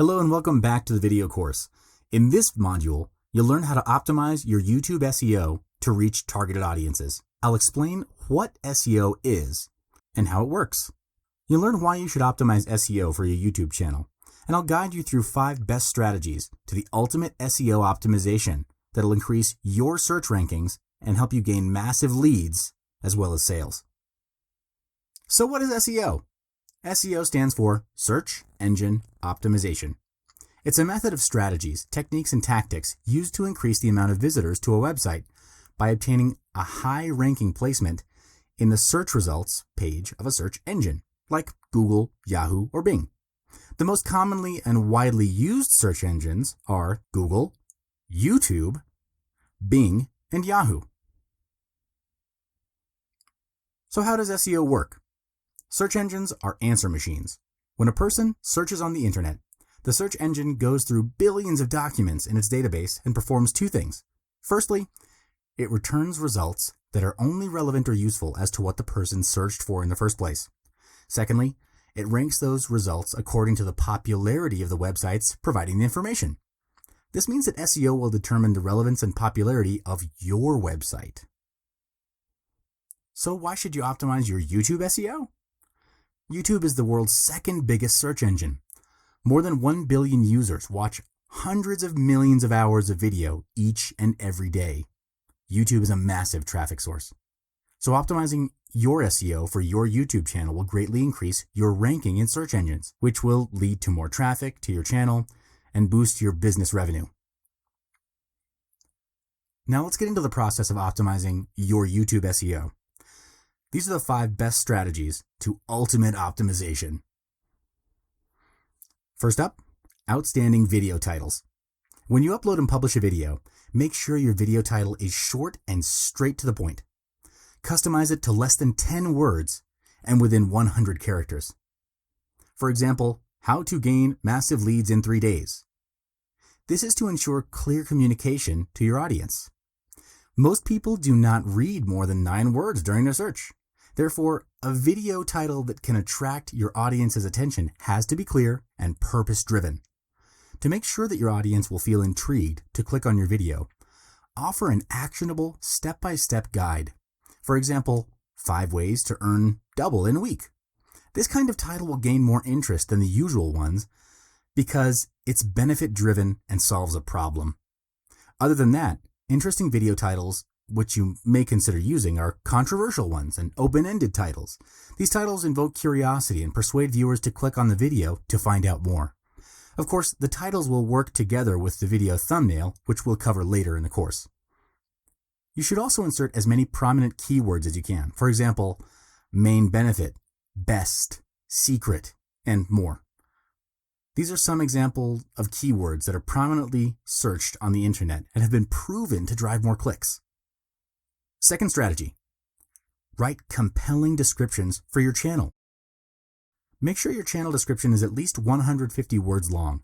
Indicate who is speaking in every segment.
Speaker 1: Hello and welcome back to the video course. In this module, you'll learn how to optimize your YouTube SEO to reach targeted audiences. I'll explain what SEO is and how it works. You'll learn why you should optimize SEO for your YouTube channel, and I'll guide you through 5 best strategies to the ultimate SEO optimization that'll increase your search rankings and help you gain massive leads as well as sales. So what is SEO? SEO stands for Search Engine Optimization. It's a method of strategies, techniques, and tactics used to increase the amount of visitors to a website by obtaining a high-ranking placement in the search results page of a search engine, like Google, Yahoo, or Bing. The most commonly and widely used search engines are Google, YouTube, Bing, and Yahoo. So how does SEO work? Search engines are answer machines. When a person searches on the internet, the search engine goes through billions of documents in its database and performs 2 things. Firstly, it returns results that are only relevant or useful as to what the person searched for in the first place. Secondly, it ranks those results according to the popularity of the websites providing the information. This means that SEO will determine the relevance and popularity of your website. So why should you optimize your YouTube SEO? YouTube is the world's second biggest search engine. More than 1 billion users watch hundreds of millions of hours of video each and every day. YouTube is a massive traffic source. So optimizing your SEO for your YouTube channel will greatly increase your ranking in search engines, which will lead to more traffic to your channel and boost your business revenue. Now let's get into the process of optimizing your YouTube SEO. These are the 5 best strategies to ultimate optimization. First up, outstanding video titles. When you upload and publish a video, make sure your video title is short and straight to the point. Customize it to less than 10 words and within 100 characters. For example, how to gain massive leads in 3 days. This is to ensure clear communication to your audience. Most people do not read more than 9 words during their search. Therefore, a video title that can attract your audience's attention has to be clear and purpose-driven. To make sure that your audience will feel intrigued to click on your video, offer an actionable step-by-step guide. For example, 5 ways to earn double in a week. This kind of title will gain more interest than the usual ones because it's benefit-driven and solves a problem. Other than that, interesting video titles which you may consider using are controversial ones and open-ended titles. These titles invoke curiosity and persuade viewers to click on the video to find out more. Of course, the titles will work together with the video thumbnail, which we'll cover later in the course. You should also insert as many prominent keywords as you can. For example, main benefit, best, secret, and more. These are some examples of keywords that are prominently searched on the internet and have been proven to drive more clicks. Second strategy, write compelling descriptions for your channel. Make sure your channel description is at least 150 words long.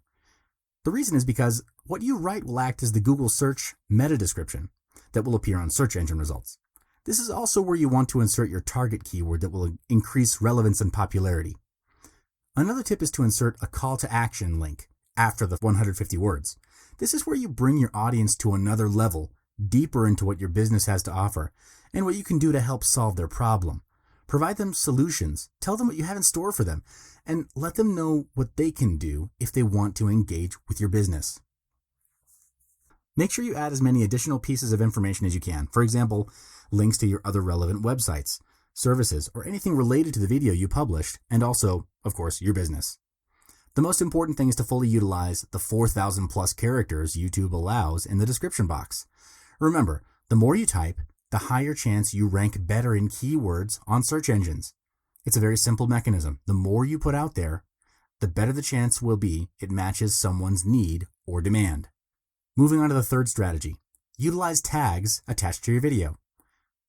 Speaker 1: The reason is because what you write will act as the Google search meta description that will appear on search engine results. This is also where you want to insert your target keyword that will increase relevance and popularity. Another tip is to insert a call to action link after the 150 words. This is where you bring your audience to another level, deeper into what your business has to offer and what you can do to help solve their problem. Provide them solutions, tell them what you have in store for them, and let them know what they can do if they want to engage with your business. Make sure you add as many additional pieces of information as you can. For example, links to your other relevant websites, services, or anything related to the video you published, and also, of course, your business. The most important thing is to fully utilize the 4,000 plus characters YouTube allows in the description box. Remember, the more you type, the higher chance you rank better in keywords on search engines. It's a very simple mechanism. The more you put out there, the better the chance will be it matches someone's need or demand. Moving on to the third strategy, utilize tags attached to your video.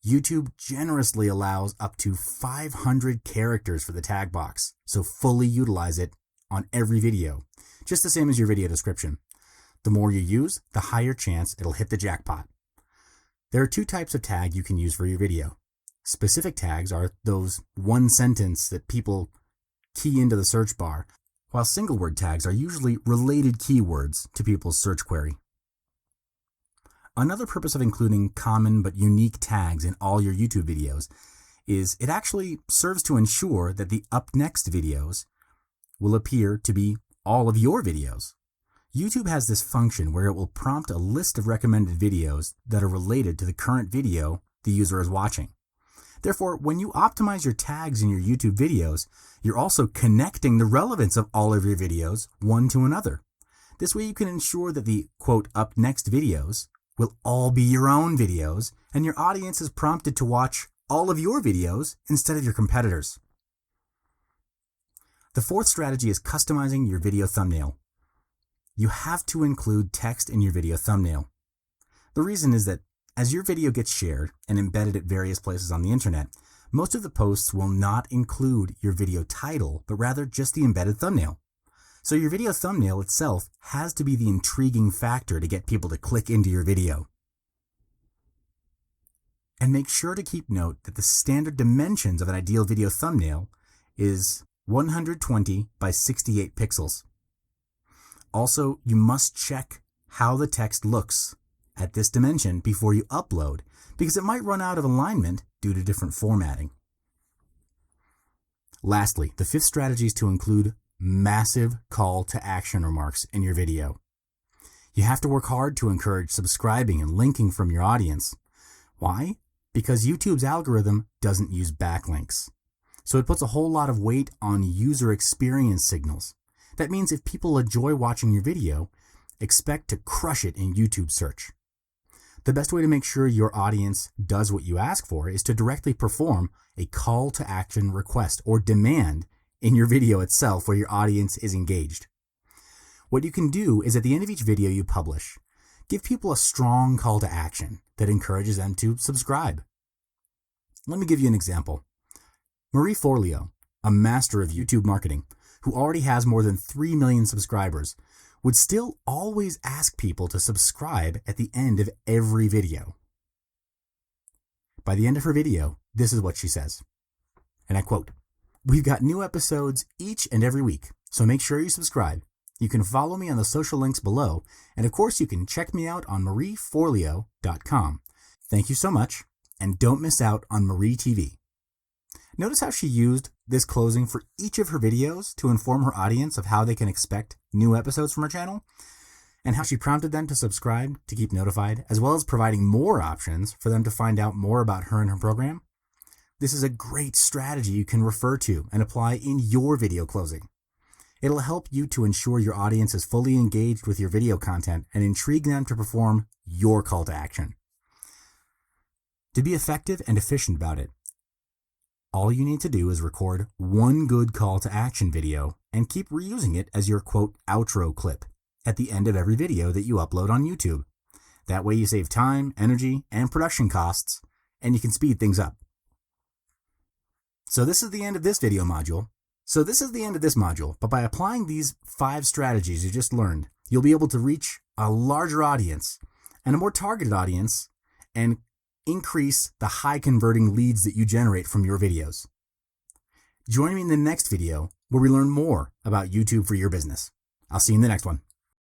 Speaker 1: YouTube generously allows up to 500 characters for the tag box, so fully utilize it on every video, just the same as your video description. The more you use, the higher chance it'll hit the jackpot. There are 2 types of tag you can use for your video. Specific tags are those one sentence that people key into the search bar. while single word tags are usually related keywords to people's search query. Another purpose of including common but unique tags in all your YouTube videos is it actually serves to ensure that the up next videos will appear to be all of your videos. YouTube has this function where it will prompt a list of recommended videos that are related to the current video the user is watching. Therefore, when you optimize your tags in your YouTube videos, you're also connecting the relevance of all of your videos one to another. This way you can ensure that the, quote, up next videos will all be your own videos, and your audience is prompted to watch all of your videos instead of your competitors. The fourth strategy is customizing your video thumbnail. You have to include text in your video thumbnail. The reason is that as your video gets shared and embedded at various places on the internet, most of the posts will not include your video title, but rather just the embedded thumbnail. So your video thumbnail itself has to be the intriguing factor to get people to click into your video. And make sure to keep note that the standard dimensions of an ideal video thumbnail is 120 by 68 pixels. Also, you must check how the text looks at this dimension before you upload, because it might run out of alignment due to different formatting. Lastly, the fifth strategy is to include massive call to action remarks in your video. You have to work hard to encourage subscribing and linking from your audience. Why? Because YouTube's algorithm doesn't use backlinks. So it puts a whole lot of weight on user experience signals. That means if people enjoy watching your video, expect to crush it in YouTube search. The best way to make sure your audience does what you ask for is to directly perform a call to action request or demand in your video itself where your audience is engaged. What you can do is at the end of each video you publish, give people a strong call to action that encourages them to subscribe. Let me give you an example. Marie Forleo, a master of YouTube marketing, who already has more than 3 million subscribers, would still always ask people to subscribe at the end of every video. By the end of her video, this is what she says, and I quote, "We've got new episodes each and every week, so make sure you subscribe. You can follow me on the social links below, and of course you can check me out on marieforleo.com. Thank you so much, and don't miss out on Marie TV." Notice how she used this closing for each of her videos to inform her audience of how they can expect new episodes from her channel, and how she prompted them to subscribe to keep notified, as well as providing more options for them to find out more about her and her program. This is a great strategy you can refer to and apply in your video closing. It'll help you to ensure your audience is fully engaged with your video content and intrigue them to perform your call to action. To be effective and efficient about it, all you need to do is record one good call to action video and keep reusing it as your quote outro clip at the end of every video that you upload on YouTube. That way you save time, energy, and production costs, and you can speed things up. So this is the end of this module, but by applying these 5 strategies you just learned, you'll be able to reach a larger audience and a more targeted audience and increase the high converting leads that you generate from your videos. Join me in the next video where we learn more about YouTube for your business. I'll see you in the next one.